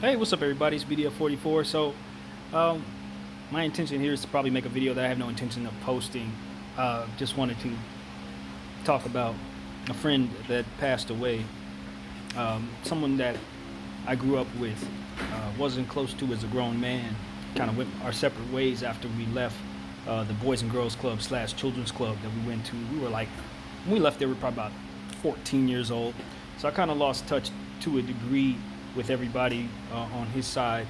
Hey, what's up, everybody? It's BDF44. Um, my intention here is to probably make a video that I have no intention of posting. Just wanted to talk about a friend that passed away. Someone that I grew up with, wasn't close to as a grown man. Kind of went our separate ways after we left the Boys and Girls Club slash Children's Club that we went to. We were like, when we left there, we were probably about 14 years old. So I kind of lost touch to a degree with everybody on his side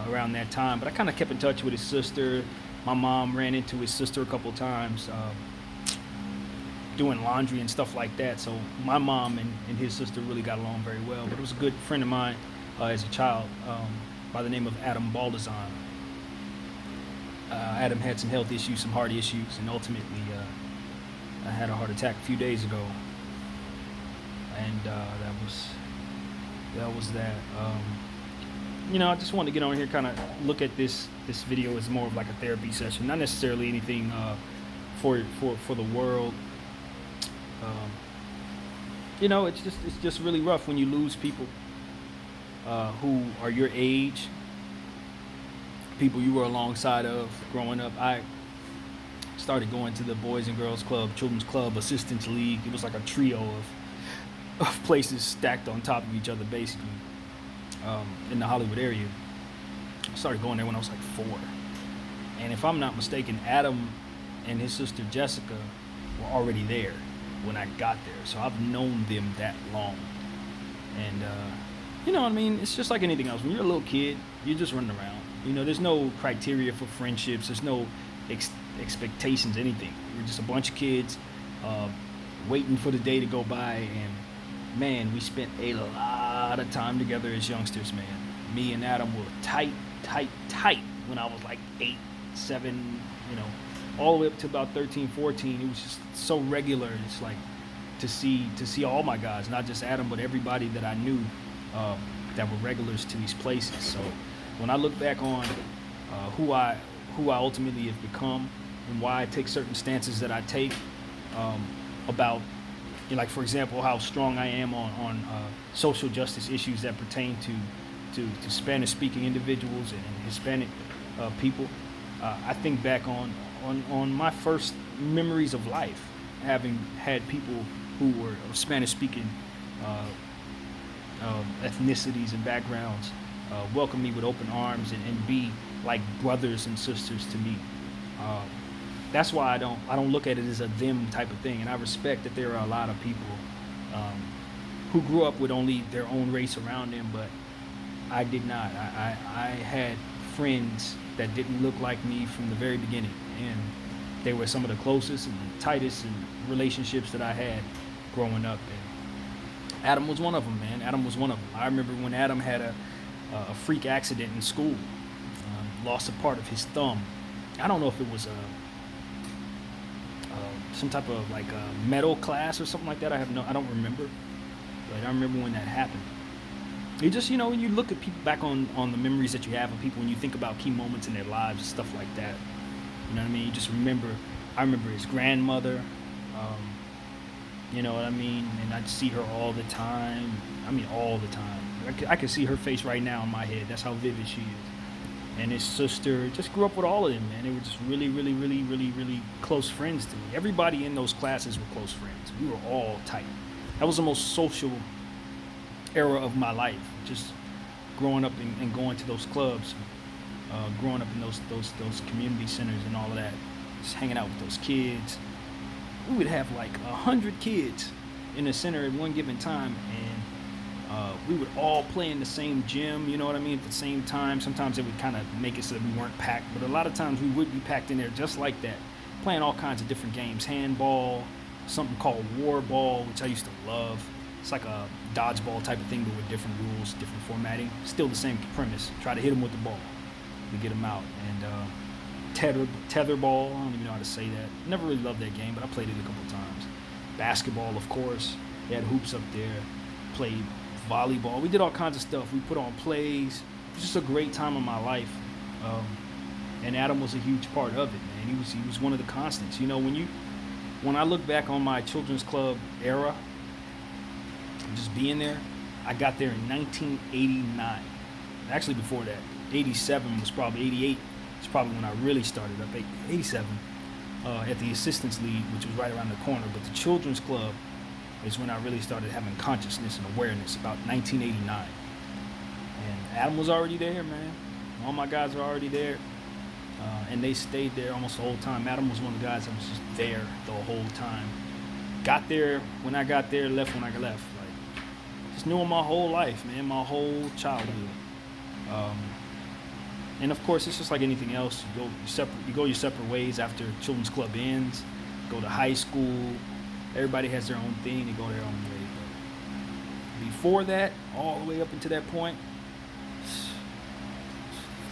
around that time. But I kind of kept in touch with his sister. My mom ran into his sister a couple times doing laundry and stuff like that. So my mom and his sister really got along very well. But it was a good friend of mine as a child by the name of Adam Baldazan. Adam had some health issues, some heart issues, and ultimately I had a heart attack a few days ago, and that was that. I just wanted to get on here, kind of look at this video as more of like a therapy session, not necessarily anything for the world. Um, it's just really rough when you lose people who are your age, people you were alongside of growing up. I started going to the Boys and Girls Club, Children's Club, Assistance League. It was like a trio of places stacked on top of each other, basically, in the Hollywood area. I started going there when I was like 4. And if I'm not mistaken, Adam and his sister Jessica were already there when I got there. So I've known them that long. And, you know what I mean? It's just like anything else. When you're a little kid, you're just running around. There's no criteria for friendships. There's no expectations, anything. We're just a bunch of kids uh, waiting for the day to go by. And man, we spent a lot of time together as youngsters, man. Me and Adam were tight when I was like 8, 7, all the way up to about 13, 14. It was just so regular. It's like to see all my guys, not just Adam, but everybody that I knew that were regulars to these places. So when I look back on who I ultimately have become and why I take certain stances that I take about, like for example, how strong I am on social justice issues that pertain to Spanish-speaking individuals and Hispanic people. I think back on my first memories of life, having had people who were of Spanish-speaking ethnicities and backgrounds welcome me with open arms and be like brothers and sisters to me. That's why I don't look at it as a them type of thing, and I respect that there are a lot of people um, who grew up with only their own race around them, but I did not. I had friends that didn't look like me from the very beginning, and they were some of the closest and tightest and relationships that I had growing up. And Adam was one of them, man. Adam was one of them. I remember when Adam had a freak accident in school, lost a part of his thumb. I don't know if it was some type of like a metal class or something like that. I don't remember, but I remember when that happened. You just, when you look at people back on the memories that you have of people, when you think about key moments in their lives and stuff like that, you know what I mean? You just remember, I remember his grandmother, you know what I mean? And I'd see her all the time. I mean, all the time. I can see her face right now in my head. That's how vivid she is. And his sister, just grew up with all of them, man. They were just really, really, really, really, really close friends to me. Everybody in those classes were close friends. We were all tight. That was the most social era of my life. Just growing up and going to those clubs, growing up in those community centers and all of that. Just hanging out with those kids. We would have like 100 kids in the center at one given time, and we would all play in the same gym, you know what I mean, at the same time. Sometimes it would kind of make it so that we weren't packed, but a lot of times we would be packed in there just like that, playing all kinds of different games. Handball, something called war ball, which I used to love. It's like a dodgeball type of thing, but with different rules, different formatting. Still the same premise. Try to hit them with the ball to get them out. And tether ball, I don't even know how to say that. Never really loved that game, but I played it a couple times. Basketball, of course. They had hoops up there. Played volleyball. We did all kinds of stuff. We put on plays. It was just a great time in my life. And Adam was a huge part of it, man. He was one of the constants. When I look back on my children's club era, just being there, I got there in 1989. Actually, before that, 87 was probably 88. It's probably when I really started up. 87 at the Assistance League, which was right around the corner. But the Children's Club is when I really started having consciousness and awareness, about 1989. And Adam was already there, man. All my guys were already there. And they stayed there almost the whole time. Adam was one of the guys that was just there the whole time. Got there when I got there, left when I left. Like, just knew him my whole life, man, my whole childhood. And of course, it's just like anything else. You go your separate ways after Children's Club ends. Go to high school. Everybody has their own thing. They go their own way. But before that, all the way up until that point, it's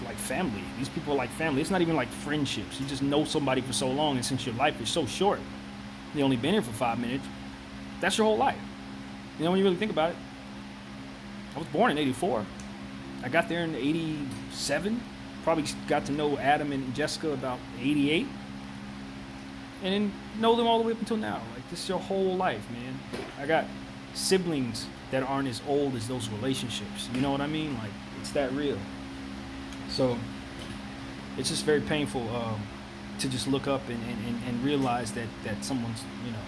like family. These people are like family. It's not even like friendships. You just know somebody for so long, and since your life is so short, you only been here for 5 minutes. That's your whole life. You know, when you really think about it. I was born in 84. I got there in 87. Probably got to know Adam and Jessica about 88. And then know them all the way up until now. Like, this is your whole life, man. I got siblings that aren't as old as those relationships. You know what I mean? Like, it's that real. So, it's just very painful to just look up and realize that someone's, you know,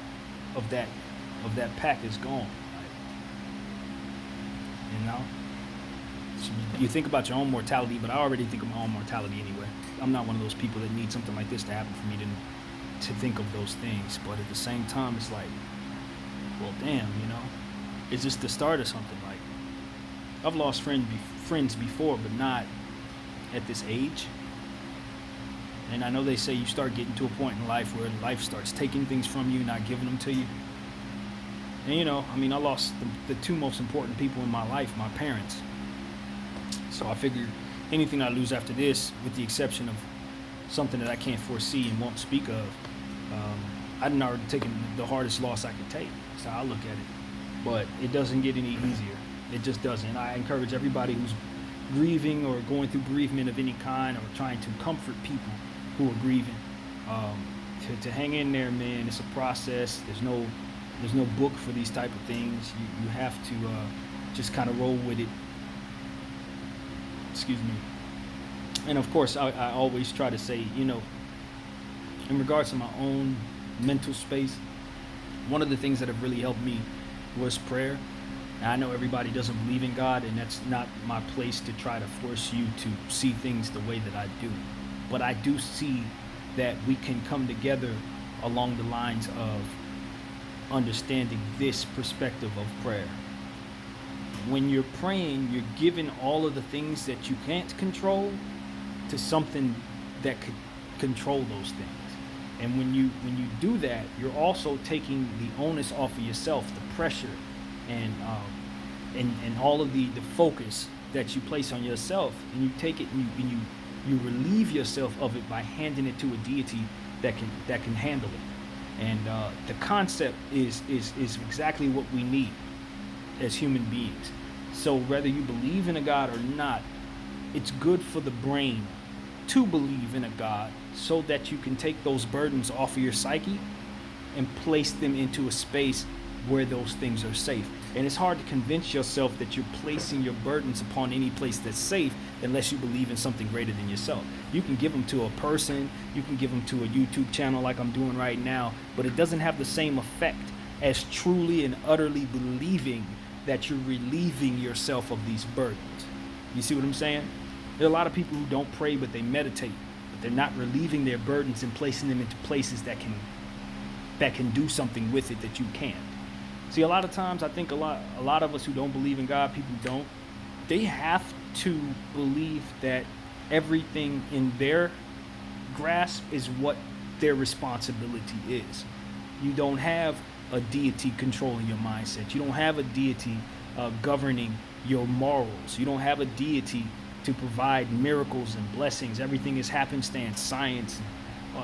of that pack is gone. Like, you know? You think about your own mortality, but I already think of my own mortality anyway. I'm not one of those people that need something like this to happen for me to think of those things. But at the same time, it's like, well, damn, you know, is this the start of something? Like, I've lost friends before, but not at this age. And I know they say you start getting to a point in life where life starts taking things from you, not giving them to you. And, you know, I mean, I lost the two most important people in my life, my parents. So I figured anything I lose after this, with the exception of something that I can't foresee and won't speak of, I'd already taken the hardest loss I could take. So I look at it. But it doesn't get any easier. It just doesn't. I encourage everybody who's grieving or going through bereavement of any kind, or trying to comfort people who are grieving, to hang in there, man. It's a process. There's no book for these type of things. You have to just kind of roll with it. Excuse me. And of course, I always try to say, you know, in regards to my own mental space, one of the things that have really helped me was prayer. And I know everybody doesn't believe in God, and that's not my place to try to force you to see things the way that I do. But I do see that we can come together along the lines of understanding this perspective of prayer. When you're praying, you're giving all of the things that you can't control to something that could control those things. And when you do that, you're also taking the onus off of yourself, the pressure and all of the focus that you place on yourself, and you take it and you relieve yourself of it by handing it to a deity that can handle it. And the concept is exactly what we need as human beings. So whether you believe in a God or not, it's good for the brain to believe in a God, so that you can take those burdens off of your psyche and place them into a space where those things are safe. And it's hard to convince yourself that you're placing your burdens upon any place that's safe unless you believe in something greater than yourself. You can give them to a person, you can give them to a YouTube channel like I'm doing right now, but it doesn't have the same effect as truly and utterly believing that you're relieving yourself of these burdens. You see what I'm saying? There are a lot of people who don't pray, but they meditate, but they're not relieving their burdens and placing them into places that can do something with it that you can't. See, a lot of times I think a lot of us who don't believe in God, people who don't, they have to believe that everything in their grasp is what their responsibility is. You don't have a deity controlling your mindset. You don't have a deity governing your morals. You don't have a deity to provide miracles and blessings. Everything is happenstance, science,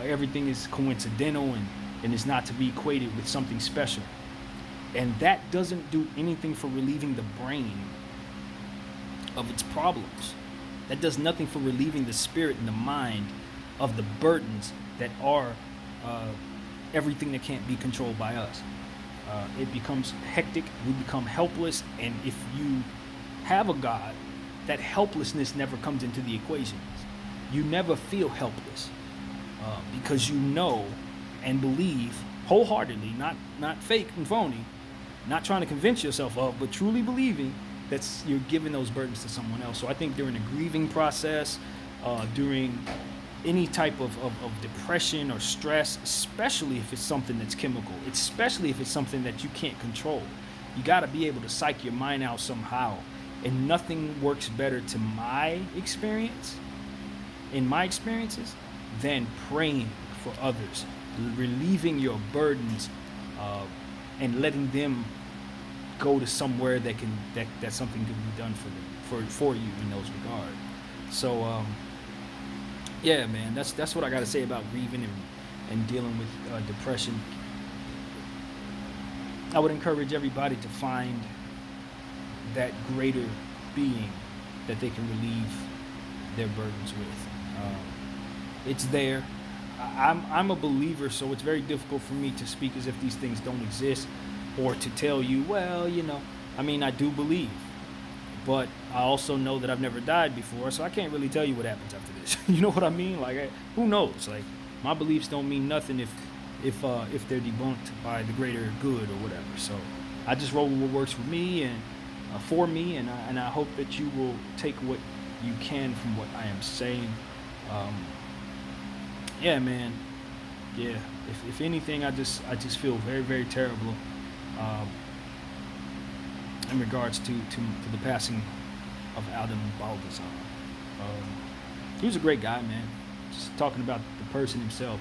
everything is coincidental and is not to be equated with something special. And that doesn't do anything for relieving the brain of its problems. That does nothing for relieving the spirit and the mind of the burdens that are everything that can't be controlled by us. It becomes hectic, we become helpless, and if you have a God that helplessness never comes into the equation. You never feel helpless because you know and believe wholeheartedly, not fake and phony, not trying to convince yourself of, but truly believing that you're giving those burdens to someone else. So I think during the grieving process, during any type of depression or stress, especially if it's something that's chemical, especially if it's something that you can't control, you got to be able to psych your mind out somehow. And nothing works better to my experience, in my experiences, than praying for others, relieving your burdens, and letting them go to somewhere that something can be done for you in those regards. So yeah, man, that's what I got to say about grieving and dealing with depression. I would encourage everybody to find that greater being that they can relieve their burdens with. It's there. I'm a believer, so it's very difficult for me to speak as if these things don't exist, or to tell you, well, I mean, I do believe, but I also know that I've never died before, so I can't really tell you what happens after this. You know what I mean? Like, who knows? Like, my beliefs don't mean nothing if they're debunked by the greater good or whatever. So I just roll with what works for me and for me, and I hope that you will take what you can from what I am saying. Yeah, man. Yeah. If anything, I just feel very, very terrible in regards to the passing of Adam Balthazar. He was a great guy, man. Just talking about the person himself,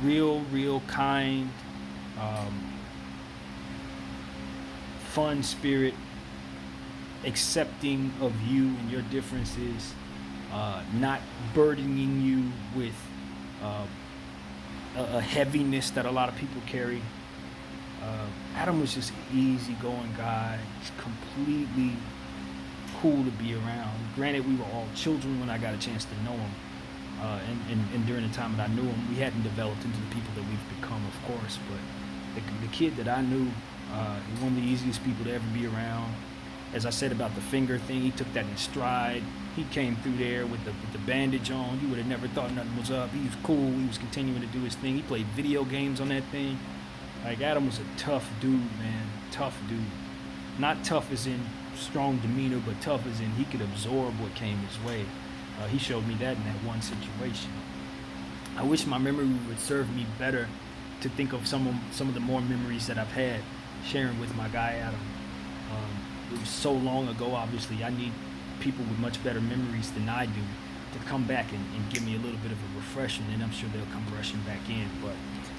real kind, fun spirit, accepting of you and your differences, not burdening you with a heaviness that a lot of people carry. Adam was just an easygoing guy, just completely cool to be around. Granted, we were all children when I got a chance to know him, and during the time that I knew him, we hadn't developed into the people that we've become, of course. But the kid that I knew, he was one of the easiest people to ever be around. As I said about the finger thing, he took that in stride. He came through there with the bandage on. You would have never thought nothing was up. He was cool. He was continuing to do his thing. He played video games on that thing. Like, Adam was a tough dude, man. Tough dude. Not tough as in strong demeanor, but tough as in he could absorb what came his way. He showed me that in that one situation. I wish my memory would serve me better to think of some of the more memories that I've had sharing with my guy Adam. It was so long ago, obviously. I need people with much better memories than I do to come back and give me a little bit of a refresher, and I'm sure they'll come rushing back in. But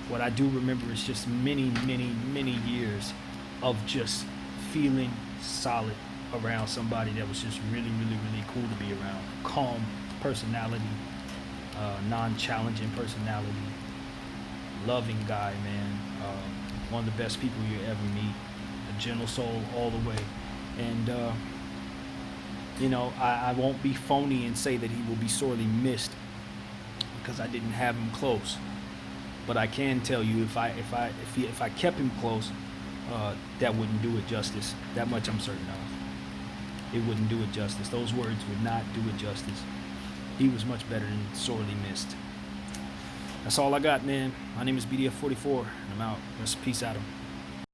what I do remember is just many years of just feeling solid around somebody that was just really cool to be around. Calm personality, non-challenging personality, loving guy, man. One of the best people you ever meet. A gentle soul all the way. And I won't be phony and say that he will be sorely missed because I didn't have him close. But I can tell you, if I kept him close, that wouldn't do it justice. That much I'm certain of. It wouldn't do it justice. Those words would not do it justice. He was much better than sorely missed. That's all I got, man. My name is BDF44, and I'm out. Rest in peace, Adam.